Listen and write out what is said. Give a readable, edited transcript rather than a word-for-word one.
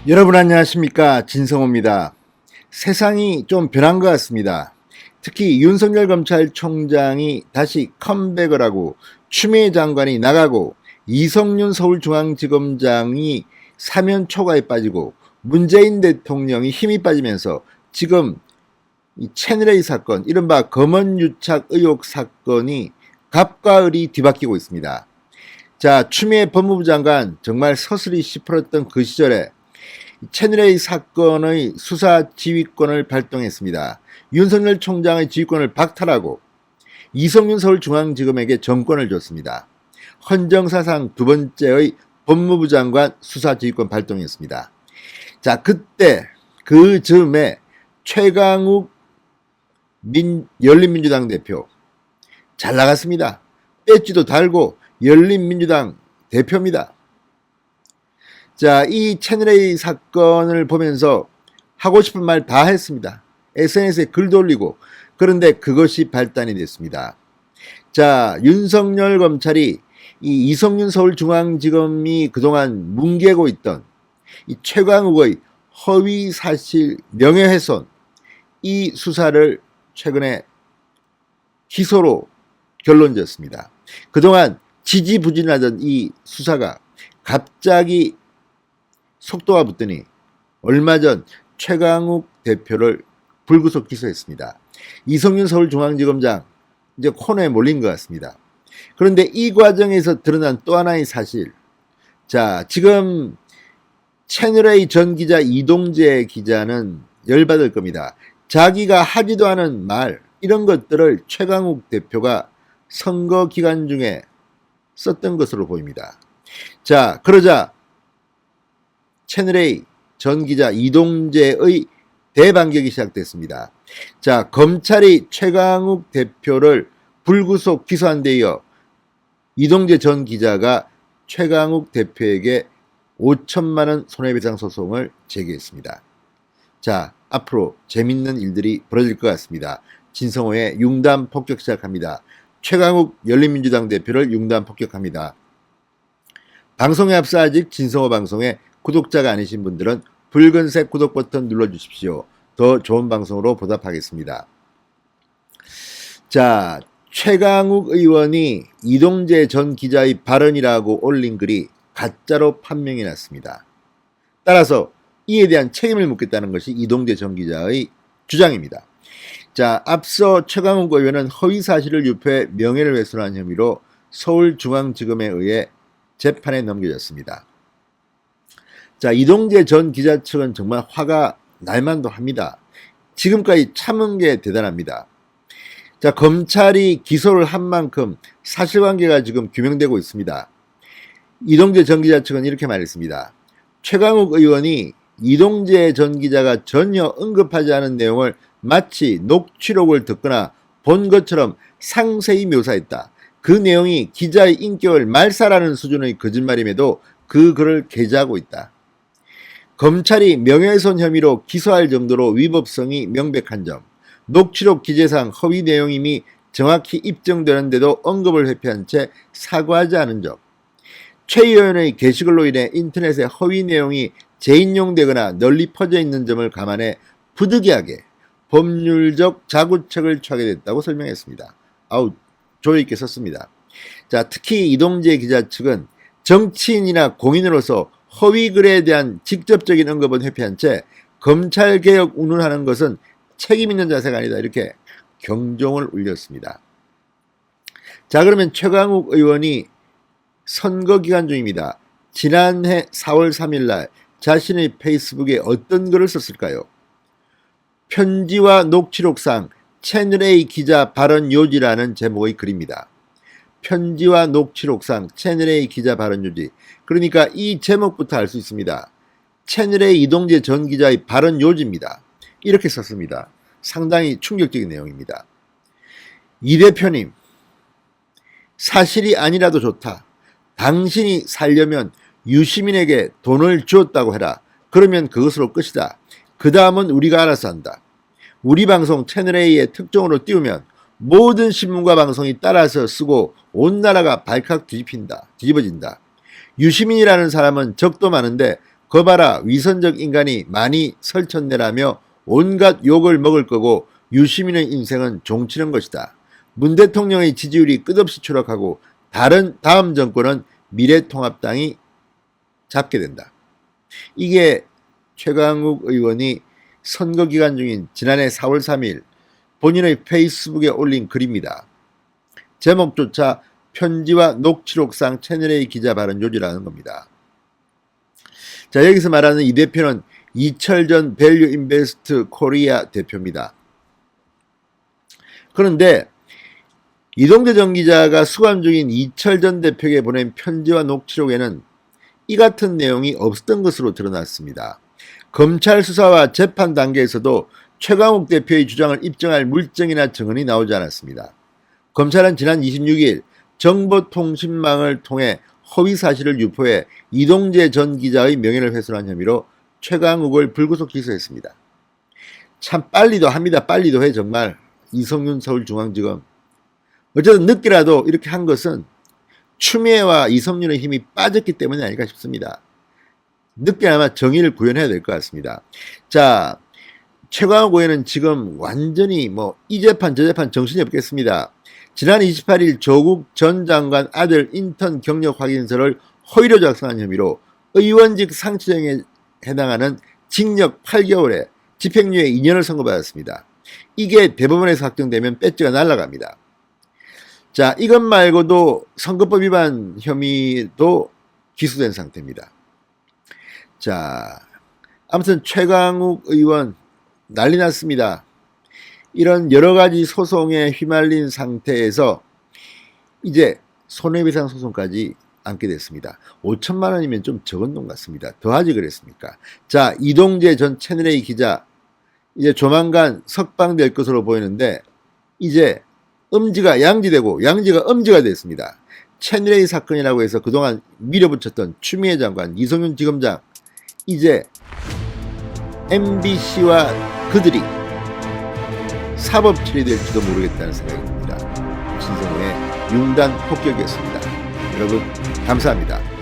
여러분 안녕하십니까, 진성호입니다. 세상이 좀 변한 것 같습니다. 특히 윤석열 검찰총장이 다시 컴백을 하고 추미애 장관이 나가고 이성윤 서울중앙지검장이 사면 초과에 빠지고 문재인 대통령이 힘이 빠지면서 지금 이 채널A 사건, 이른바 검언유착 의혹 사건이 갑과 을이 뒤바뀌고 있습니다. 자, 추미애 법무부 장관 정말 서슬이 시퍼렀던 그 시절에 채널A 사건의 수사 지휘권을 발동했습니다. 윤석열 총장의 지휘권을 박탈하고 이성윤 서울중앙지검에게 정권을 줬습니다. 헌정사상 두 번째의 법무부 장관 수사 지휘권 발동했습니다. 자, 그때 그 즈음에 최강욱 열린민주당 대표 잘 나갔습니다. 배지도 달고 열린민주당 대표입니다. 자, 이 채널A 사건을 보면서 하고 싶은 말 다 했습니다. SNS에 글도 올리고. 그런데 그것이 발단이 됐습니다. 자, 윤석열 검찰이 이 이성윤 서울중앙지검이 그동안 뭉개고 있던 이 최강욱의 허위사실 명예훼손, 이 수사를 최근에 기소로 결론지었습니다. 그동안 지지부진하던 이 수사가 갑자기 속도가 붙더니 얼마 전 최강욱 대표를 불구속 기소했습니다. 이성윤 서울중앙지검장 이제 코너에 몰린 것 같습니다. 그런데 이 과정에서 드러난 또 하나의 사실. 자, 지금 채널A 전 기자 이동재 기자는 열받을 겁니다. 자기가 하지도 않은 말, 이런 것들을 최강욱 대표가 선거 기간 중에 썼던 것으로 보입니다. 자, 그러자 채널A 전 기자 이동재의 대반격이 시작됐습니다. 자, 검찰이 최강욱 대표를 불구속 기소한 데 이어 이동재 전 기자가 최강욱 대표에게 5천만 원 손해배상 소송을 제기했습니다. 자, 앞으로 재밌는 일들이 벌어질 것 같습니다. 진성호의 융단 폭격 시작합니다. 최강욱 열린민주당 대표를 융단 폭격합니다. 방송에 앞서 아직 진성호 방송에 구독자가 아니신 분들은 붉은색 구독 버튼 눌러주십시오. 더 좋은 방송으로 보답하겠습니다. 자, 최강욱 의원이 이동재 전 기자의 발언이라고 올린 글이 가짜로 판명이 났습니다. 따라서 이에 대한 책임을 묻겠다는 것이 이동재 전 기자의 주장입니다. 자, 앞서 최강욱 의원은 허위사실을 유포해 명예를 훼손한 혐의로 서울중앙지검에 의해 재판에 넘겨졌습니다. 자, 이동재 전 기자 측은 정말 화가 날만도 합니다. 지금까지 참은 게 대단합니다. 자, 검찰이 기소를 한 만큼 사실관계가 지금 규명되고 있습니다. 이동재 전 기자 측은 이렇게 말했습니다. 최강욱 의원이 이동재 전 기자가 전혀 언급하지 않은 내용을 마치 녹취록을 듣거나 본 것처럼 상세히 묘사했다. 그 내용이 기자의 인격을 말살하는 수준의 거짓말임에도 그 글을 게재하고 있다. 검찰이 명예훼손 혐의로 기소할 정도로 위법성이 명백한 점, 녹취록 기재상 허위 내용임이 정확히 입증되는데도 언급을 회피한 채 사과하지 않은 점, 최 의원의 게시글로 인해 인터넷에 허위 내용이 재인용되거나 널리 퍼져 있는 점을 감안해 부득이하게 법률적 자구책을 취하게 됐다고 설명했습니다. 아우, 조여 있게 썼습니다. 자, 특히 이동재 기자 측은 정치인이나 공인으로서 허위 글에 대한 직접적인 언급은 회피한 채 검찰개혁 운운하는 것은 책임있는 자세가 아니다, 이렇게 경종을 울렸습니다. 자, 그러면 최강욱 의원이 선거 기간 중입니다. 지난해 4월 3일 날 자신의 페이스북에 어떤 글을 썼을까요? 편지와 녹취록상 채널A 기자 발언 요지라는 제목의 글입니다. 편지와 녹취록상 채널A 기자 발언 요지. 그러니까 이 제목부터 알 수 있습니다. 채널A 이동재 전 기자의 발언 요지입니다. 이렇게 썼습니다. 상당히 충격적인 내용입니다. 이 대표님, 사실이 아니라도 좋다. 당신이 살려면 유시민에게 돈을 주었다고 해라. 그러면 그것으로 끝이다. 그 다음은 우리가 알아서 한다. 우리 방송 채널A의 특종으로 띄우면 모든 신문과 방송이 따라서 쓰고 온 나라가 발칵 뒤집어진다. 유시민이라는 사람은 적도 많은데 거봐라 위선적 인간이 많이 설쳤네라며 온갖 욕을 먹을 거고 유시민의 인생은 종치는 것이다. 문 대통령의 지지율이 끝없이 추락하고 다음 정권은 미래통합당이 잡게 된다. 이게 최강욱 의원이 선거 기간 중인 지난해 4월 3일 본인의 페이스북에 올린 글입니다. 제목조차 편지와 녹취록상 채널A 기자 발언 요지라는 겁니다. 자, 여기서 말하는 이 대표는 이철전 밸류 인베스트 코리아 대표입니다. 그런데 이동재 전 기자가 수감 중인 이철전 대표에게 보낸 편지와 녹취록에는 이 같은 내용이 없었던 것으로 드러났습니다. 검찰 수사와 재판 단계에서도 최강욱 대표의 주장을 입증할 물증이나 증언이 나오지 않았습니다. 검찰은 지난 26일 정보통신망을 통해 허위 사실을 유포해 이동재 전 기자의 명예를 훼손한 혐의로 최강욱을 불구속 기소했습니다. 참 빨리도 합니다. 빨리도 해 정말. 이성윤 서울중앙지검. 어쨌든 늦게라도 이렇게 한 것은 추미애와 이성윤의 힘이 빠졌기 때문이 아닐까 싶습니다. 늦게나마 정의를 구현해야 될 것 같습니다. 자, 최강욱 의원은 지금 완전히 이 재판 저 재판 정신이 없겠습니다. 지난 28일 조국 전 장관 아들 인턴 경력 확인서를 허위로 작성한 혐의로 의원직 상실형에 해당하는 징역 8개월에 집행유예 2년을 선고받았습니다. 이게 대법원에서 확정되면 배지가 날아갑니다. 자, 이것 말고도 선거법 위반 혐의도 기소된 상태입니다. 자, 아무튼 최강욱 의원 난리 났습니다. 이런 여러 가지 소송에 휘말린 상태에서 이제 손해배상 소송까지 안게 됐습니다. 5천만 원이면 좀 적은 돈 같습니다. 더하지 그랬습니까? 자, 이동재 전 채널A 기자 이제 조만간 석방될 것으로 보이는데 이제 음지가 양지되고 양지가 음지가 됐습니다. 채널A 사건이라고 해서 그동안 밀어붙였던 추미애 장관, 이성윤 지검장 이제 MBC와 그들이 사법 처리될지도 모르겠다는 생각이 듭니다. 진성호의 융단 폭격이었습니다. 여러분 감사합니다.